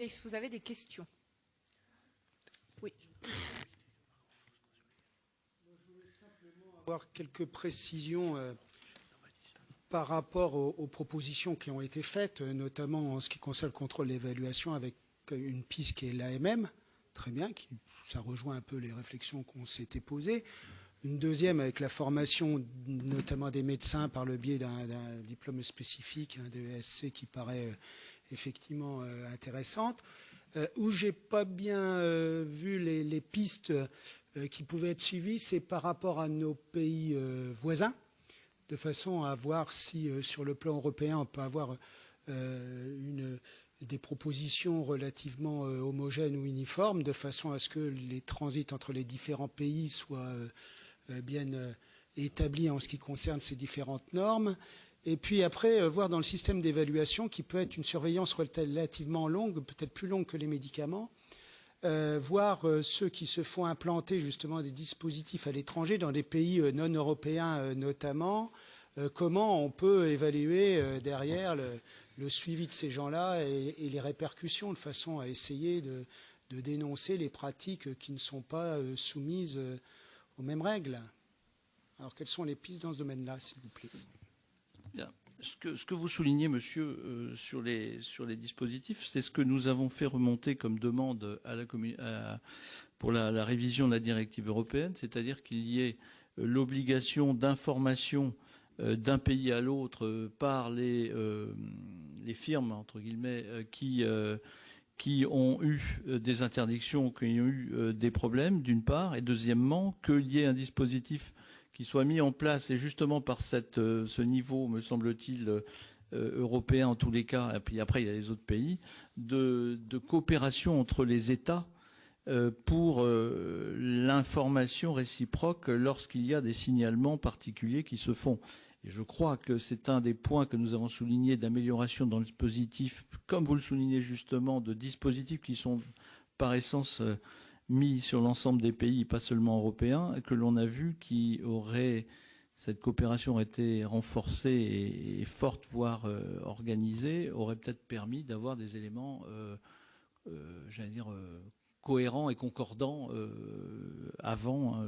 Est-ce que vous avez des questions? Oui. Je voulais simplement avoir quelques précisions par rapport aux propositions qui ont été faites, notamment en ce qui concerne le contrôle et l'évaluation avec une piste qui est l'AMM, très bien, ça rejoint un peu les réflexions qu'on s'était posées. Une deuxième avec la formation notamment des médecins par le biais d'un diplôme spécifique, un DESC qui paraît effectivement intéressante. Où j'ai pas bien vu les pistes qui pouvaient être suivies, c'est par rapport à nos pays voisins, de façon à voir si sur le plan européen on peut avoir des propositions relativement homogènes ou uniformes, de façon à ce que les transits entre les différents pays soient bien établis en ce qui concerne ces différentes normes. Et puis après, voir dans le système d'évaluation, qui peut être une surveillance relativement longue, peut-être plus longue que les médicaments, voir ceux qui se font implanter justement des dispositifs à l'étranger, dans des pays non européens notamment, comment on peut évaluer derrière le suivi de ces gens-là et les répercussions, de façon à essayer de dénoncer les pratiques qui ne sont pas soumises aux mêmes règles. Alors, quelles sont les pistes dans ce domaine-là, s'il vous plaît? Bien. Ce que vous soulignez, monsieur, sur les dispositifs, c'est ce que nous avons fait remonter comme demande pour la révision de la directive européenne, c'est-à-dire qu'il y ait l'obligation d'information d'un pays à l'autre par les firmes, entre guillemets, qui ont eu des interdictions, qui ont eu des problèmes, d'une part, et deuxièmement, qu'il y ait un dispositif qui soit mis en place, et justement par ce niveau, me semble-t-il, européen en tous les cas, et puis après il y a les autres pays, de coopération entre les États pour l'information réciproque lorsqu'il y a des signalements particuliers qui se font. Et je crois que c'est un des points que nous avons souligné d'amélioration dans le dispositif, comme vous le soulignez justement, de dispositifs qui sont par essence mis sur l'ensemble des pays, pas seulement européens, que l'on a vu cette coopération aurait été renforcée et forte, voire organisée, aurait peut-être permis d'avoir des éléments, j'allais dire, cohérents et concordants avant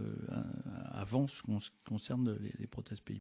ce qui concerne les prothèses PIP.